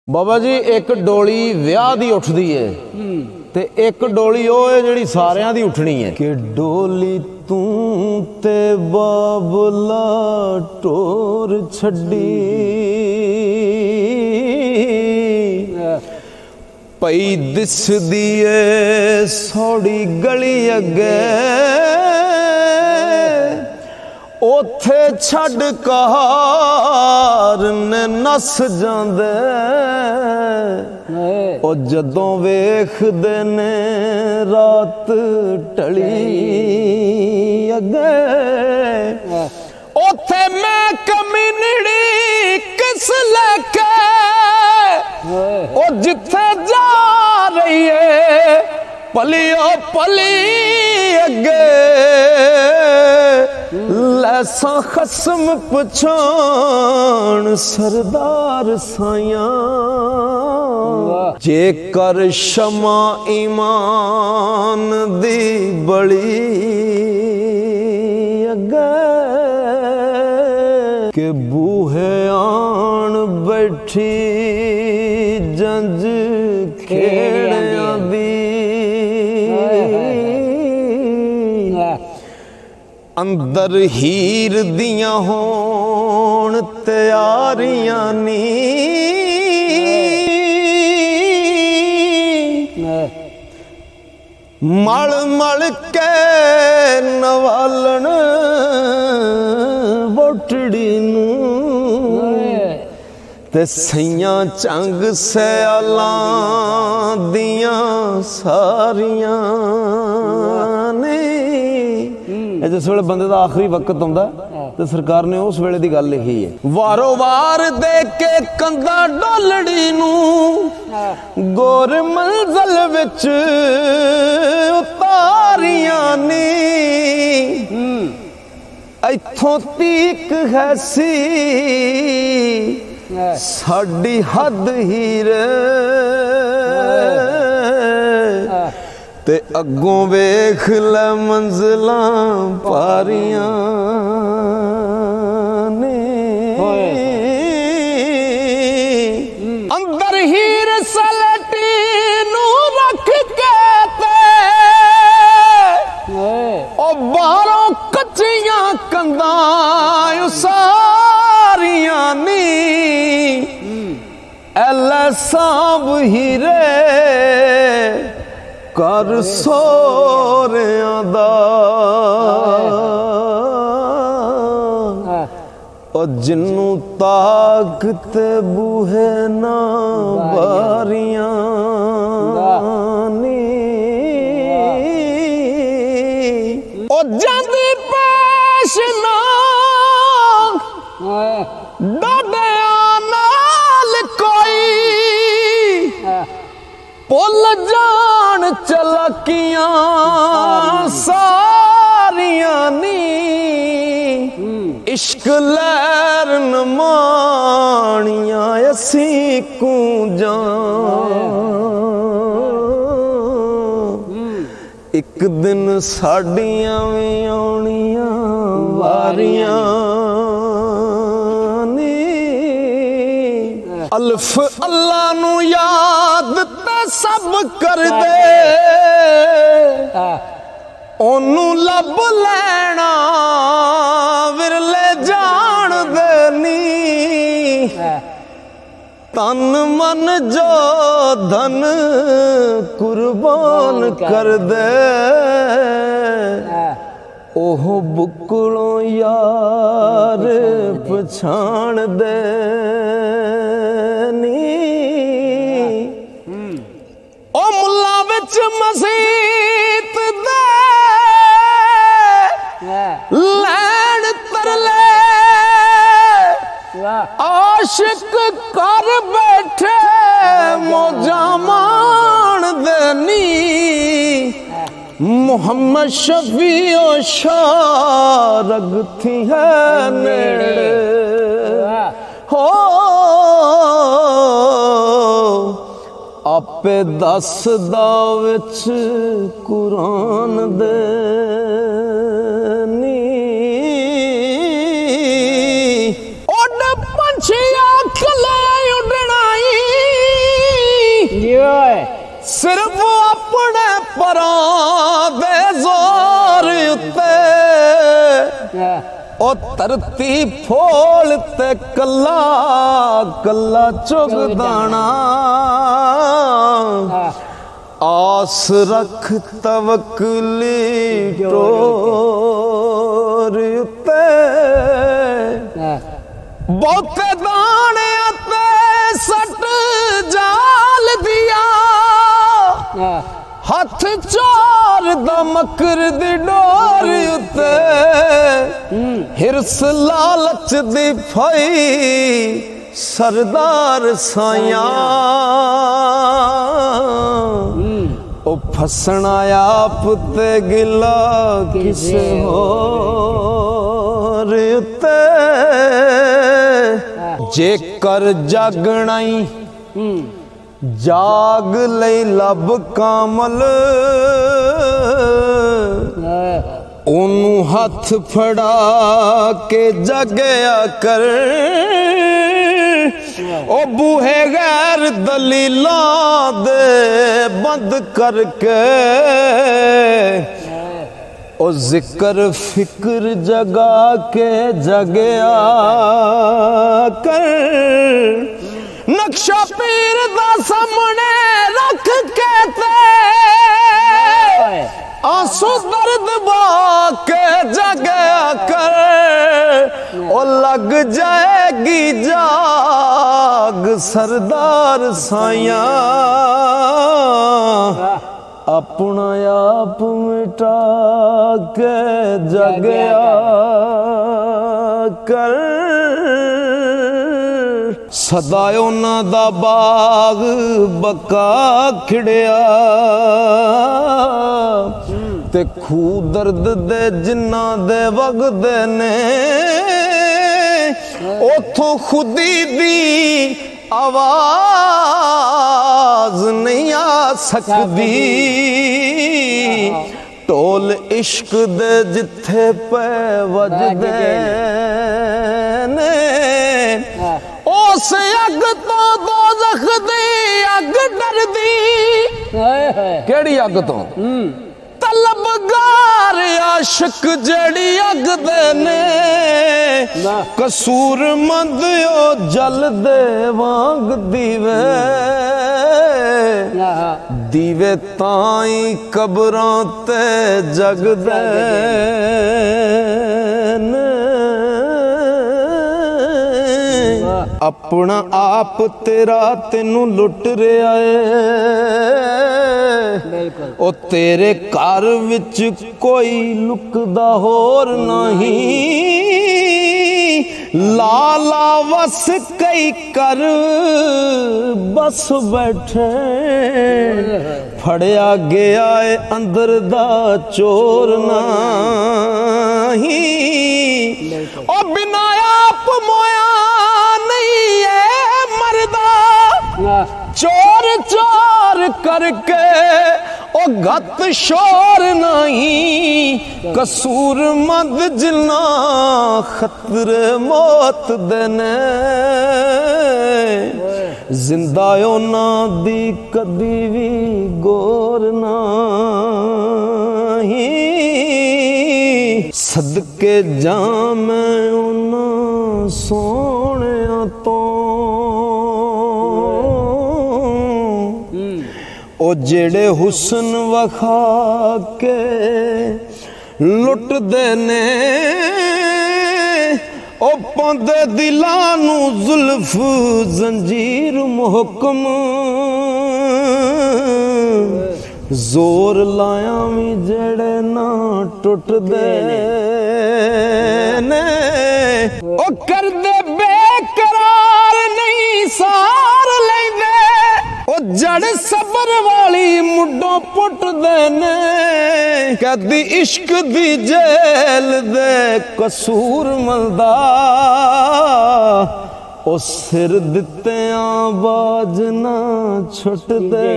ਬਾਬਾ ਜੀ ਇੱਕ ਡੋਲੀ ਵਿਆਹ ਦੀ ਉੱਠਦੀ ਹੈ ਤੇ ਇੱਕ ਡੋਲੀ ਉਹ ਹੈ ਜਿਹੜੀ ਸਾਰਿਆਂ ਦੀ ਉੱਠਣੀ ਹੈ ਕਿ ਡੋਲੀ ਤੂੰ ਤੇ ਬਾਬਲਾ ਟੋਰ ਛੱਡੀ ਪਈ ਦਿਸਦੀ ਏ ਸੌੜੀ ਗਲੀ ਅੱਗੇ ਉੱਥੇ ਛੱਡ ਕਹਾਰ ਨੇ ਨਸ ਜਾਂਦੇ ਉਹ ਜਦੋਂ ਵੇਖਦੇ ਨੇ ਰਾਤ ਢਲੀ ਅੱਗੇ ਉੱਥੇ ਮੈਂ ਕਮੀਨੜੀ ਕਿਸ ਲੈ ਕੇ ਉਹ ਜਿੱਥੇ ਜਾ ਰਹੀ ਏ ਪਲਿਓ ਪਲੀ ਅੱਗੇ ਲੈਸਾਂ ਖਸਮ ਪਛਾਣ ਸਰਦਾਰ ਸਾਈਆਂ ਜੇਕਰ ਸ਼ਮਾ ਈਮਾਨ ਦੀ ਬੜੀ ਅੱਗੇ ਕਿ ਬੂਹੇ ਆਣ ਬੈਠੀ ਜੰਜ ਖੇੜਿਆਂ ਦੀ ਅੰਦਰ ਹੀਰ ਦੀਆਂ ਹੋਣ ਤਿਆਰੀਆਂ ਨੀ ਮਲ ਮਲ ਕੇ ਨਵਾਲਣ ਵੋਟੜੀ ਨੂੰ ਤੇ ਸਈਆਂ ਚੰਗ ਸਿਆਲਾਂ ਦੀਆਂ ਸਾਰੀਆਂ ਨੇ ਜਿਸ ਵੇਲੇ ਬੰਦੇ ਦਾ ਆਖਰੀ ਵਕਤ ਆਉਂਦਾ ਤੇ ਸਰਕਾਰ ਨੇ ਉਸ ਵੇਲੇ ਦੀ ਗੱਲ ਲਿਖੀ ਹੈ ਵਾਰੋ ਵਾਰ ਦੇ ਕੇ ਕੰਧਾਂ ਡੋਲੜੀ ਨੂੰ ਗੋਰ ਮੰਜ਼ਲ ਵਿੱਚ ਉਤਾਰੀਆਂ ਨੀ ਇੱਥੋਂ ਤੀਕ ਹੈ ਸੀ ਸਾਡੀ ਹੱਦ ਹੀਰੇ ਤੇ ਅੱਗੋਂ ਵੇਖ ਲੈ ਮੰਜ਼ਲਾਂ ਪਾਰੀਆਂ ਨੇ ਅੰਦਰ ਹੀਰ ਸਲਟੀ ਨੂੰ ਰੱਖ ਕੇ ਤੇ ਉਹ ਬਾਹਰੋਂ ਕੱਚੀਆਂ ਕੰਧਾਂ ਉਸਾਰੀਆਂ ਨੀ ਐਲੇ ਸਾਂਭ ਹੀਰੇ ਕਰ ਸੋਹਰਿਆਂ ਦਾ ਉਹ ਜਿਹਨੂੰ ਤਾਕਤ ਬੂਹੇ ਨਾ ਬਾਰੀਆਂ ਨੀ ਉਹ ਜਾਂਦੀ ਪੇਸ਼ ਨਾ ਡਾਡਿਆਂ ਨਾਲ ਕੋਈ ਭੁੱਲ ਜਾਣ ਚਲਾਕੀਆਂ ਸਾਰੀਆਂ ਨੀ ਇਸ਼ਕ ਲਹਿਰ ਨਮਾਣੀਆਂ ਅਸੀਂ ਕੂੰਜਾਂ ਇੱਕ ਦਿਨ ਸਾਡੀਆਂ ਵੀ ਆਉਣੀਆਂ ਵਾਰੀਆਂ ਨੀ ਅਲਫ ਅੱਲਾ ਨੂੰ ਯਾਦ ਤੇ ਸਭ ਕਰਦੇ ਉਹਨੂੰ ਲੱਭ ਲੈਣਾ ਵਿਰਲੇ ਜਾਣਦੇ ਨੀ ਤਨ ਮਨ ਜੋ ਧਨ ਕੁਰਬਾਨ ਕਰਦੇ ਉਹ ਬੁੱਕਲੋਂ ਯਾਰ ਪਛਾਣਦੇ ਨੀ ਉਹ ਮੁੱਲਾ ਵਿੱਚ ਮਸੀਤ ਦੇ ਲੈਣ ਤਰਲੇ ਆਸ਼ਿਕ ਕਰ ਬੈਠੇ ਮੌਜਾਂ ਮਾਣਦੇ ਨੀ ਮੁਹੰਮਦ ਸ਼ਫੀਓ ਸ਼ਾਰਗ ਥੀ ਹੈ ਨੇੜੇ ਹੋ ਆਪੇ ਦੱਸਦਾ ਵਿੱਚ ਕੁਰਾਨ ਦੇ ਨੀ ਉੱਡ ਪੰਛੀਆਂ ਕਲੇ ਉੱਡਣਾਈ सिर्फ अपने परां दे जोर उत्ते ओ धरती फोल ते कला कला चुग दाना आस रख तवक्ली टोर उत्ते बहुते दाने ते सट जाल दिया हथ चोर दा मकर दी डोर उत्ते हिरस लालच दी फई सरदार साया ओ फसना आप ते गिला किसे होर उत्ते जेकर जागणाई जाग लई लब कामल ओनू हथ फड़ा के जगया कर ओ बूहे गैर दलीला दे बंद करके ओ जिक्र फिक्र जगा के जगया कर नक्शा पीर दा सामने रख के ते आंसू दर्द बाके जगया कर ओ लग जाएगी जाग सरदार साया अपना आप मिटा के जगया कर सदायो ना दा बाग बका खिड़िया ते खू दर्द दे जिन्ना दे वगदे ने ओथों खुदी दी आवाज नहीं आ सकदी ढोल इश्क दे जिथे पे वजदे ने उस अग तो दोज़ख दी अग डरदी केड़ी अग तो तलबगार आशिक जड़ी अग दे ने कसूर मंद ओ जल दे वांग दीवे दीवे ताई कबरां ते जगदे ने अपना आप तेरा तेनू लुट रहा है ओ तेरे घर विच कोई लुकदा होर नहीं लाला वस कई कर बस बैठे फड़िया गया है अंदर दा चोर नहीं ओ बिना आप मोया चोर चोर करके ओ गत शोर नहीं कसूर मंद जिन्ना खतरे मौत देने जिंदा ना दी कदी भी गोर नहीं सदके जा मैं उन्ना सोने तो ओ जेड़े हुसन वखा के लुट देने ओ पांदे दिलां नू जुल्फ जंजीर मुहकम जोर लाया भी जेड़े ना टुट दे ने ओ कर दे बेकरार नहीं सार लेंदे ओ जड़ सबर वाली मुड्डों पुट देने कदी इश्क दी जेल दे कसूर मलदा ओ सिर दिते बाज ना छुट दे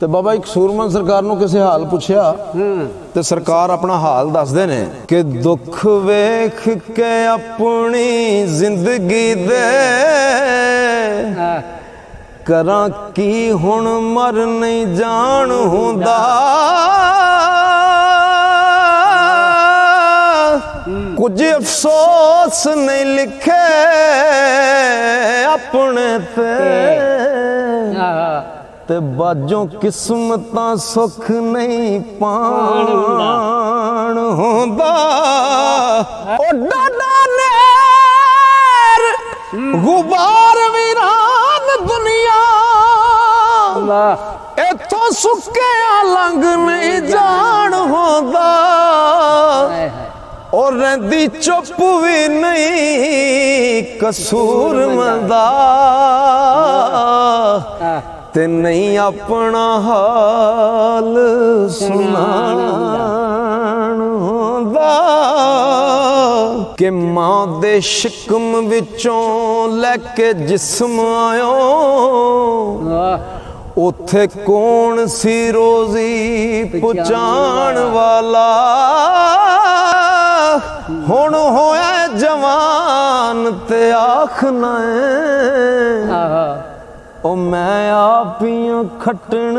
ਤੇ ਬਾਬਾ ਇੱਕ ਸੂਰਮਨ ਸਰਕਾਰ ਨੂੰ ਕਿਸੇ ਹਾਲ ਪੁੱਛਿਆ ਤੇ ਸਰਕਾਰ ਆਪਣਾ ਹਾਲ ਦੱਸਦੇ ਨੇ ਕਿ ਦੁੱਖ ਵੇਖ ਕੇ ਆਪਣੀ ਜ਼ਿੰਦਗੀ ਦੇ ਕਰਾਂ ਕੀ ਹੁਣ ਮਰ ਨਹੀਂ ਜਾਣ ਹੁੰਦਾ ਕੁਝ ਅਫਸੋਸ ਨਹੀਂ ਲਿਖੇ ਆਪਣੇ ਤੇ ਬਾਝੋਂ ਕਿਸਮਤਾਂ ਸੁੱਖ ਨਹੀਂ ਪਾਣ ਹੁੰਦਾ ਉਹ ਡਾਡਾ ਨੇਰ ਗੁਬਾਰ ਵੀਰਾਨ ਦੁਨੀਆ ਇੱਥੋਂ ਸੁੱਕਿਆ ਲੰਘ ਨਹੀਂ ਜਾਣ ਹੁੰਦਾ और रहंदी चुप भी नहीं कसूर मंदा ते नहीं अपना हाल सुनाण हुंदा कि मां दे शिकम विचों लैके जिस्म आयो उथे कौन सी रोजी पहुंचाण वाला ਹੁਣ ਹੋਇਆ ਜਵਾਨ ਤੇ ਆਖਣਾ ਉਹ ਮੈਂ ਆਪੀਆਂ ਖੱਟਣ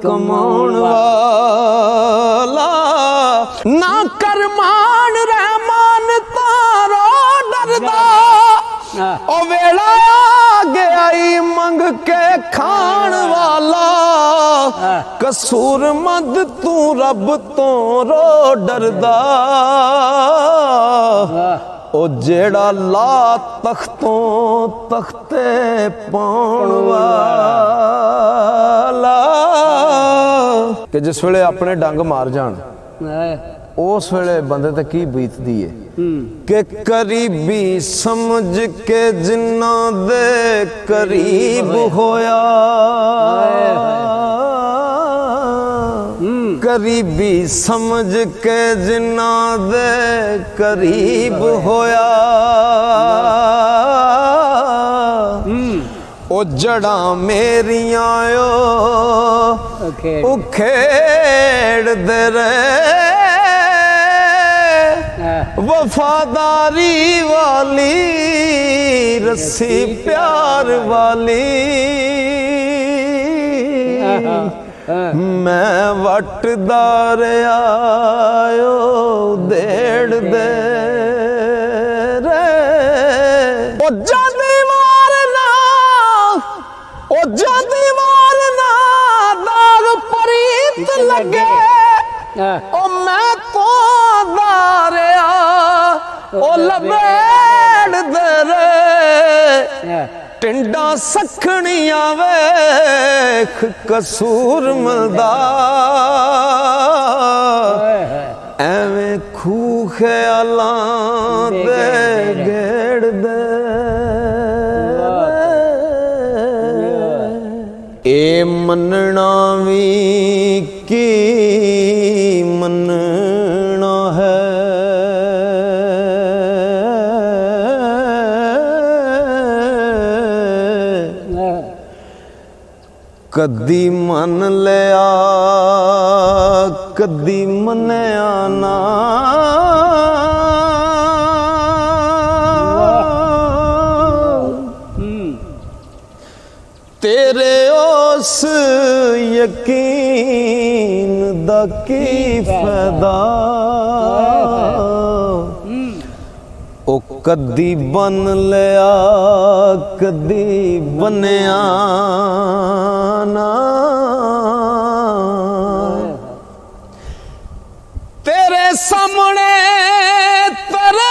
ਕਮਾਉਣ ਵਾਲਾ ਨਾ ਕਰਮਾਨ ਰਹਿਮਾਨ ਤਾਰੋ ਡਰਦਾ ਉਹ ਵੇਲਾ ਆ ਗਿਆ ਈ ਮੰਗ ਕੇ ਖਾਣ ਵਾਲਾ ਕਸੂਰਮੰਦ ਤੂੰ ਰੱਬ ਤੋਂ ਰੋ ਡਰਦਾ ਉਹ ਜਿਹੜਾ ਲਾ ਤਖਤੋਂ ਤਖਤੇ ਪਾਉਣ ਵਾਲਾ ਕਿ ਜਿਸ ਵੇਲੇ ਆਪਣੇ ਡੰਗ ਮਾਰ ਜਾਣ ਉਸ ਵੇਲੇ ਬੰਦੇ ਤੇ ਕੀ ਬੀਤਦੀ ਏ ਕਿ ਕਰੀਬੀ ਸਮਝ ਕੇ ਜਿਨ੍ਹਾਂ ਦੇ ਕਰੀਬ ਹੋਇਆ करीबी समझ के जिन्हां दे करीब होया ओ जड़ा मेरियां ओ खेड़ दे रहे वफादारी वाली रस्सी प्यार वाली मैं वटदार आयो देड़ दे रे ओ जादी मारना दाग परीत लगे ओ मैं तो दारिया ओ लबेड़ दे रे टिंडा सखणियां वेख कसूर मिलदा एवें खूह ख्यालां दे गेड़ दे ए मनना भी की मनना है कदी मन लिया कदी मनिया ना तेरे उस यकीन दा की फायदा ओ कदी बन लिया कदी बनिया ना तेरे सामने तेरे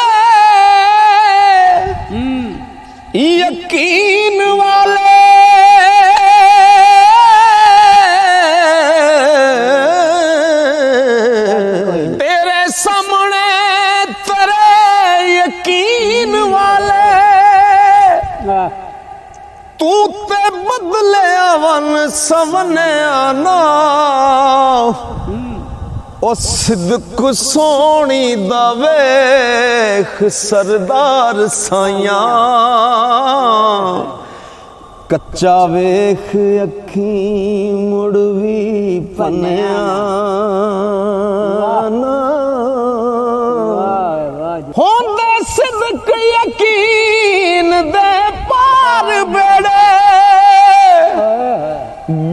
यकीन वाले तेरे सामने तेरे यकीन वाले तू ते बदले वन सवने आना ओ सिद्क सोनी दा वेख सरदार साइयां ਕੱਚਾ ਵੇਖ ਅੱਖੀਂ ਮੁੜ ਵੀ ਪੰਨਿਆ ਨਾ ਹੁੰਦੇ ਸਿਦਕ ਯਕੀਨ ਦੇ ਪਾਰ ਬੇੜੇ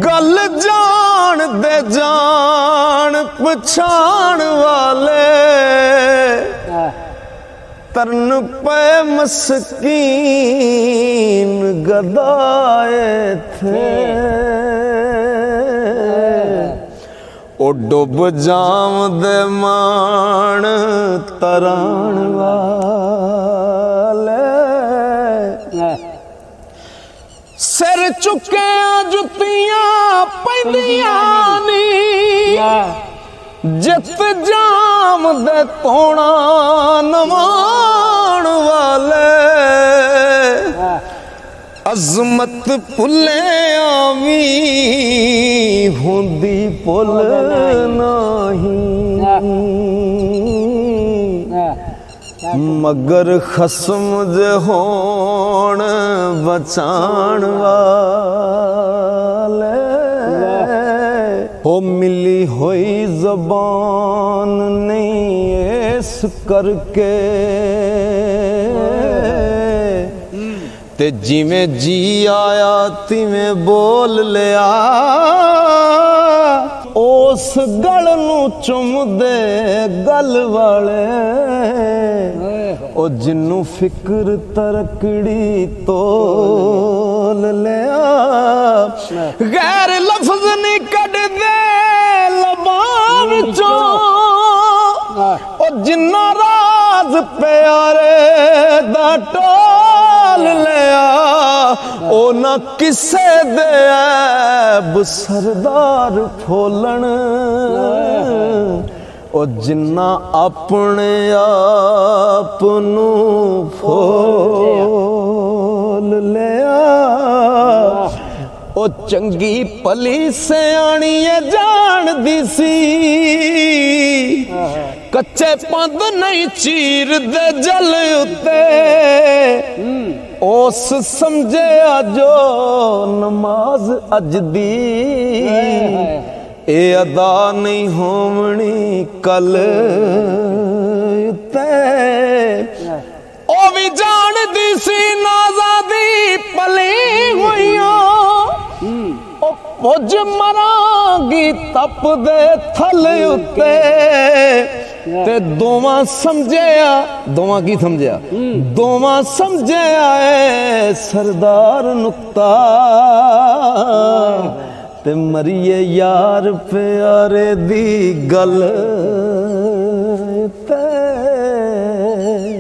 ਗੱਲ ਜਾਣਦੇ ਜਾਣ ਪਛਾਣ ਵਾਲੇ ਤਰਨ ਪੈ ਮਸਕੀਨ ਗਦਾਏ ਥੇ ਉਹ ਡੁੱਬ ਜਾਵਦੇ ਮਾਣ ਤਰਾਣ ਵਾਲੇ ਸਿਰ ਚੁੱਕਿਆ ਜੁੱਤੀਆਂ ਪੈਂਦੀਆਂ ਨੀ ਜਿੱਤ ਜਾਮ ਦੇ ਤੋਣਾ ਨਵਾਣ ਵਾਲੇ ਅਜ਼ਮਤ ਭੁੱਲਿਆਂ ਵੀ ਹੁੰਦੀ ਭੁੱਲ ਨਹੀਂ ਮਗਰ ਖਸਮ ਜੇ ਹੋਣ ਬਚਾਣ ਵਾਲੇ ਹੋ ਮਿਲੀ ਹੋਈ ਜ਼ਬਾਨ ਨਹੀਂ ਇਸ ਕਰਕੇ ਤੇ ਜਿਵੇਂ ਜੀ ਆਇਆ ਤਿਵੇਂ ਬੋਲ ਲਿਆ ਉਸ ਗਲ ਨੂੰ ਚੁੰਮਦੇ ਗਲ ਵਾਲੇ ਉਹ ਜਿੰਨੂੰ ਫਿਕਰ ਤਰਕੜੀ ਤੋਲ ਲਿਆ ਗੈਰ ਲਫ਼ਜ਼ ਨਹੀਂ ਕੱਢਦੇ ਲਬਾਂ ਵਿੱਚੋਂ ਉਹ ਜਿੰਨਾ ਰਾਜ਼ ਪਿਆਰੇ ਦਾ ਟੋਲ ਲਿਆ ਉਹ ਨਾ ਕਿਸੇ ਦੇ ਐਬ ਸਰਦਾਰ ਫੋਲਣ ਉਹ ਜਿੰਨਾ ਆਪਣੇ ਆਪ ਨੂੰ ਫੋਲ ਲਿਆ ਉਹ ਚੰਗੀ ਭਲੀ ਸਿਆਣੀ ਜਾਣਦੀ ਸੀ ਕੱਚੇ ਪੰਦ ਨਹੀਂ ਚੀਰਦੇ ਜਲ ਉੱਤੇ ਉਸ ਸਮਝਿਆ ਜੋ ਨਮਾਜ਼ ਅੱਜ ਦੀ ਇਹ ਅਦਾ ਨਹੀਂ ਹੋਵਣੀ ਕੱਲ ਉੱਤੇ ਉਹ ਵੀ ਜਾਣਦੀ ਸੀ ਨਾਜ਼ਾਂ ਦੀ ਭਲੀ ਹੋਈਆਂ ਉਹ ਪੁੱਜ ਮਰਾਂਗੀ ਤਪ ਦੇ ਥਲ ਉੱਤੇ ਤੇ ਦੋਵਾਂ ਸਮਝਿਆ ਦੋਵਾਂ ਕੀ ਸਮਝਿਆ ਦੋਵਾਂ ਸਮਝਿਆ ਏ ਸਰਦਾਰ ਨੁਕਤਾ ਤੇ ਮਰੀਏ ਯਾਰ ਪਿਆਰੇ ਦੀ ਗੱਲ